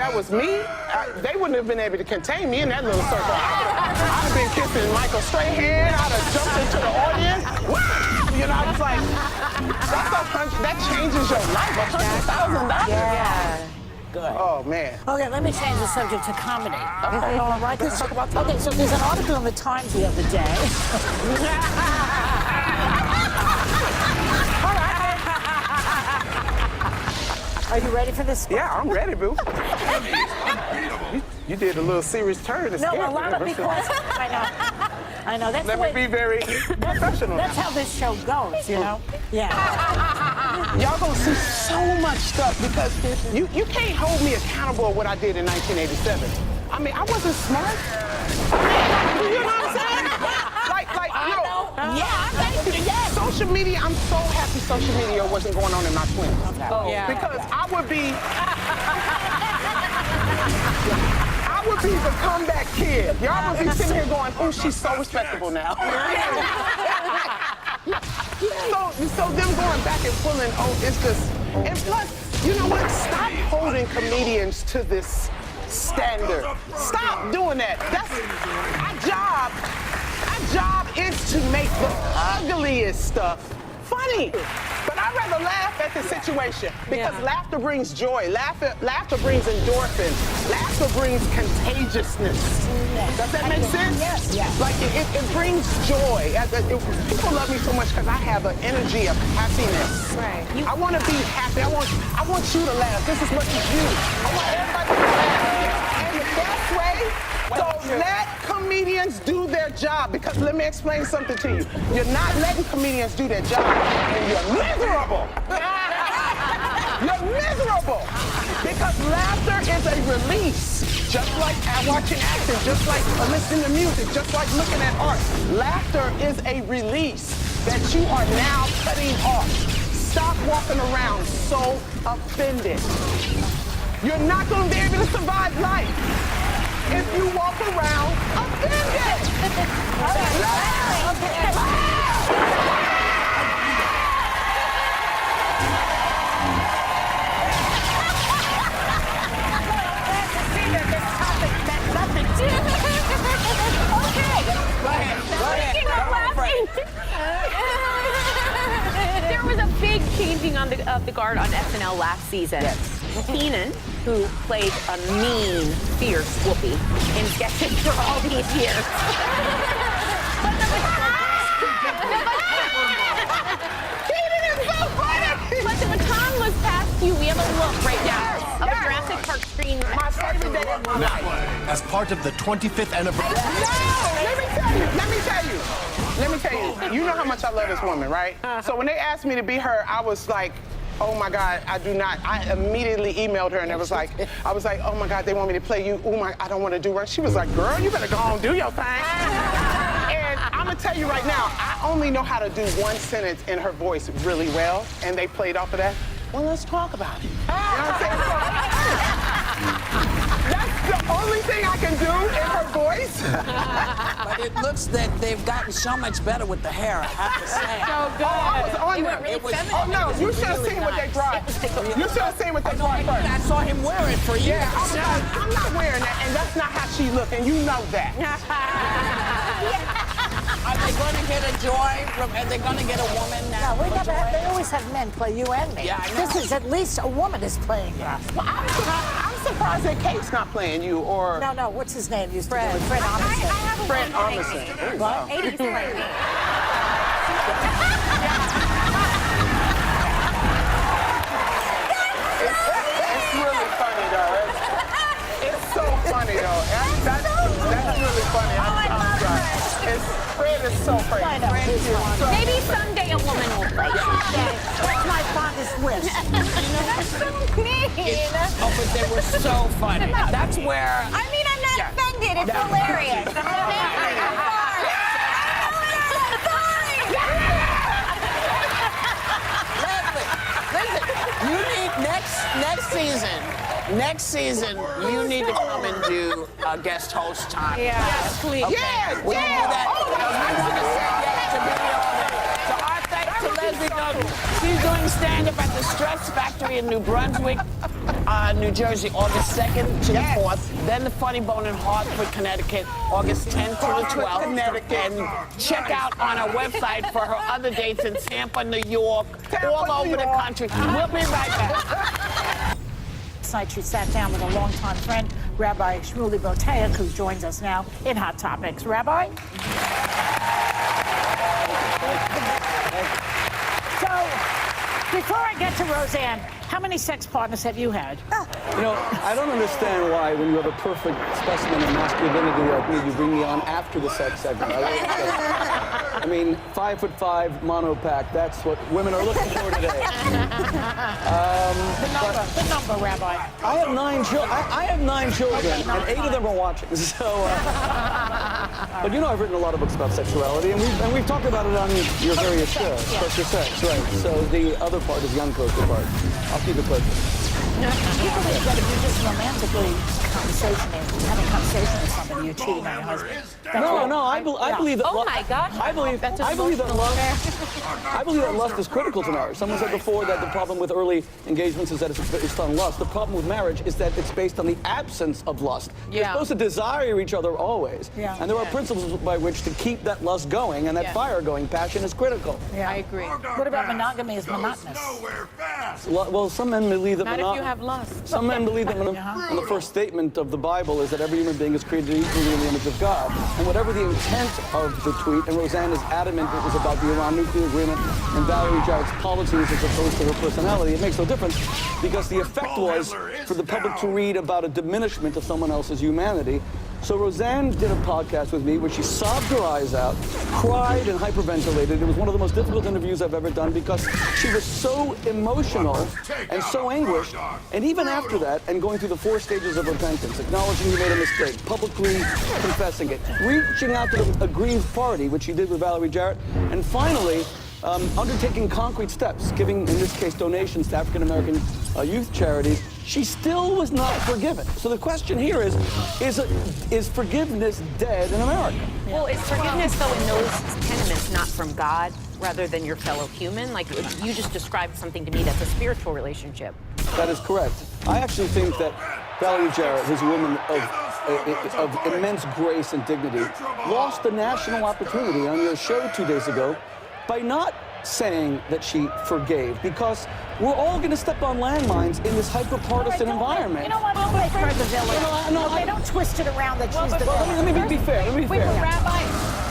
that was me, they wouldn't have been able to contain me in that little circle. I'd have been kissing Michael Strahan. I'd have jumped into the audience. You know, I was like, that changes your life. $100,000. Yeah. Good. Oh, man. Okay, let me change the subject to comedy. Okay, all right, let's talk about that. Okay, so there's an article in the Times the other day. All right. Are you ready for this? Yeah, I'm ready, boo. You did a little serious turn. No, a lot of because I know. That's Let me be very professional. That's how this show goes, you know? Yeah. Y'all gonna see so much stuff because you can't hold me accountable of what I did in 1987. I mean, I wasn't smart. You know what I'm saying? Social media, I'm so happy social media wasn't going on in my 20s. Oh, yeah. Because I would be the comeback kid. Y'all would be sitting here going, oh, she's so respectable now. So them going back and pulling, oh, it's just, and plus, you know what? Stop holding comedians to this standard. Stop doing that. That's our job. Our job is to make the ugliest stuff funny. But I'd rather laugh at the situation because laughter brings joy. Laughter brings endorphins. Laughter brings contagiousness. Does that make sense? Yes. Like it brings joy. People love me so much because I have an energy of happiness. Right. I want to be happy. I want you to laugh just as much as you. I want everybody to laugh. And the best way, so let comedians do their job, because let me explain something to you. You're not letting comedians do their job, and you're miserable. You're miserable. Because laughter is a release. Just like watching acting, just like listening to music, just like looking at art. Laughter is a release that you are now cutting off. Stop walking around so offended. You're not going to be able to survive life if you walk around offended. There was a big changing of the guard on SNL last season. Yes. Keenan, who played a mean, fierce Whoopi in sketches for all these years. Keenan is so funny! But the baton was passed to you. We have a look right now of a Jurassic Park screen. My favorite day of my life. As part of the 25th anniversary. No! Let me tell you. You know how much I love this woman, right? So when they asked me to be her, I was like, oh my God, I do not. I immediately emailed her and I was like, oh my God, they want me to play you. Oh my, I don't want to do her. She was like, girl, you better go on and do your thing. And I'm gonna tell you right now, I only know how to do one sentence in her voice really well, and they played off of that. Well, let's talk about it. You know what I'm saying? That's the only thing I can do in her voice. But it looks that they've gotten so much better with the hair, I have to say. So good. I was on there. Oh no, you should have seen what they brought. You should have seen what they brought first. I saw him wear it for years. I'm not wearing that, and that's not how she look, and you know that. Are they going to get a joy from? Are they going to get a woman now? No, they always have men play you and me. Yeah, I know. This is at least a woman is playing you. Well, I'm surprised that Kate's not playing you, or No, what's his name? Used to do it. Fred Armisen. I have a Fred woman Armisen. playing me. What? 80s playing me. It's really funny though. It's so funny though. That's really funny. Fred is so crazy. I know. Maybe someday a woman will play you. That's my fondest wish. That's so mean. Oh, but they were so funny. That's where. I mean, I'm not offended. It's hilarious. I'm Listen, you need next season, you need to come and do guest host time. Yes, please. Okay? Yeah, We'll do that. We want to say yes to Billy Alden. So our thanks to Leslie Douglas. She's doing stand-up at the Stress Factory in New Brunswick. New Jersey, August 2nd to the 4th. Then the Funny Bone in Hartford, Connecticut, August 10th to the 12th. And check out on our website for her other dates in Tampa, New York, all over the country. We'll be right back. Last night she sat down with a longtime friend, Rabbi Shmuley Boteach, who joins us now in Hot Topics. Rabbi? So, before I get to Roseanne, how many sex partners have you had? You know, I don't understand why, when you have a perfect specimen of masculinity like me, you bring me on after the sex segment. I mean, 5'5", mono-pack, that's what women are looking for today. The number, Rabbi. I have 9 children. I have 9 children, and 8 of them are watching. So, but you know, I've written a lot of books about sexuality, and we've talked about it on your various shows. Special sex, right? So the other part is the uncoded part. I'll keep it close. You believe that if you're just romantically having conversation with somebody, you're cheating on your husband? No, I believe that. Oh my gosh. I believe that lust is critical to marriage. Someone said before that the problem with early engagements is that it's based on lust. The problem with marriage is that it's based on the absence of lust. You're supposed to desire each other always. Yeah. And there are principles by which to keep that lust going and that fire going. Passion is critical. Yeah, I agree. What about monogamy is monotonous? Well, some men believe that Not if you have lust. Some men believe that and the first statement of the Bible is that every human being is created equally in the image of God. And whatever the intent of the tweet, and Roseanne is adamant it was about the Iran nuclear agreement and Valerie Jarrett's policies as opposed to her personality, it makes no difference because the effect was for the public to read about a diminishment of someone else's humanity. So Roseanne did a podcast with me where she sobbed her eyes out, cried and hyperventilated. It was one of the most difficult interviews I've ever done because she was so emotional and so anguished. And even after that, and going through the 4 stages of repentance, acknowledging you made a mistake, publicly confessing it, reaching out to the aggrieved party, which she did with Valerie Jarrett, and finally, undertaking concrete steps, giving, in this case, donations to African-American youth charities, she still was not forgiven. So the question here is forgiveness dead in America? Well, is forgiveness, though, in those tenements not from God rather than your fellow human? Like, you just described something to me that's a spiritual relationship. That is correct. I actually think that Valerie Jarrett, who's a woman of immense grace and dignity, lost the national opportunity on your show 2 days ago by not saying that she forgave, because we're all going to step on landmines in this hyper-partisan environment. You know what? Don't make her the villain. Okay, don't twist it around that she's the villain. Let me be fair. Wait, Rabbi,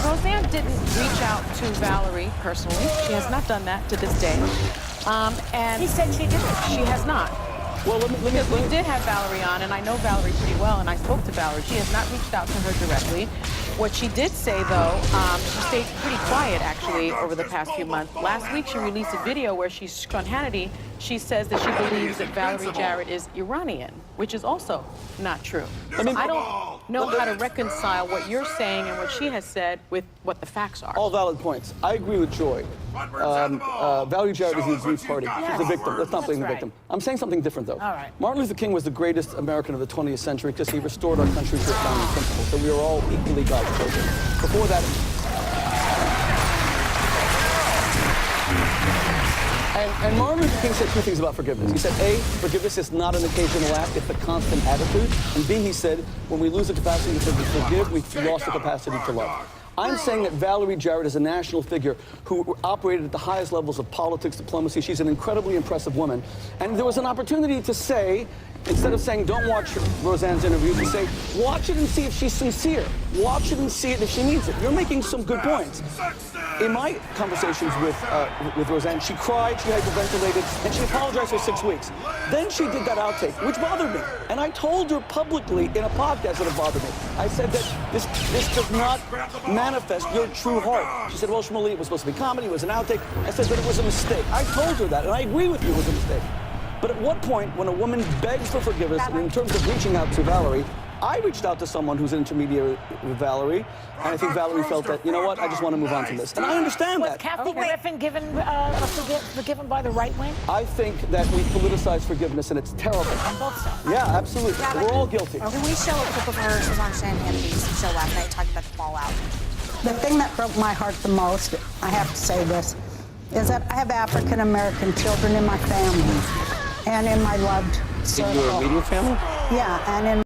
Roseanne didn't reach out to Valerie personally. She has not done that to this day. And he said she didn't. She has not. Well, Because we did have Valerie on, and I know Valerie pretty well, and I spoke to Valerie. She has not reached out to her directly. What she did say, though, she stayed pretty quiet, actually, over the past few months. Last week, she released a video where she's on Hannity. She says that she believes that Valerie Jarrett is Iranian, which is also not true. I don't know how to reconcile what you're saying and what she has said with what the facts are. All valid points. I agree with Joy. Valerie Jarrett is the aggrieved party. She's a victim. Let's not blame the victim. I'm saying something different, though. All right. Martin Luther King was the greatest American of the 20th century because he restored our country to its founding principles, that we are all equally God's children. Before that... And Martin Luther King said 2 things about forgiveness. He said, A, forgiveness is not an occasional act, it's a constant attitude. And B, he said, when we lose the capacity to forgive, we've lost the capacity to love. I'm saying that Valerie Jarrett is a national figure who operated at the highest levels of politics, diplomacy. She's an incredibly impressive woman. And there was an opportunity to say, instead of saying, don't watch Roseanne's interview, to say, watch it and see if she's sincere. Watch it and see it if she means it. You're making some good points. In my conversations with Roseanne, she cried, she hyperventilated, and she apologized for 6 weeks. Then she did that outtake, which bothered me. And I told her publicly in a podcast that it bothered me. I said that this does not manifest your true heart. She said, well, Shmuley, it was supposed to be comedy, it was an outtake. I said that it was a mistake. I told her that, and I agree with you, it was a mistake. But at what point, when a woman begs for forgiveness, and in terms of reaching out to Valerie, I reached out to someone who's an intermediary with Valerie, and I think Valerie felt that, you know what, I just want to move on from this. And I understand that. Was Kathy Griffin forgiven by the right wing? I think that we politicize forgiveness, and it's terrible. On both sides. Yeah, absolutely. We're all guilty. Can we show a clip of her? She was on Shannon Hannity's show last night talking about the fallout. The thing that broke my heart the most, I have to say this, is that I have African-American children in my family and in my loved circle. In your immediate family? Yeah, and in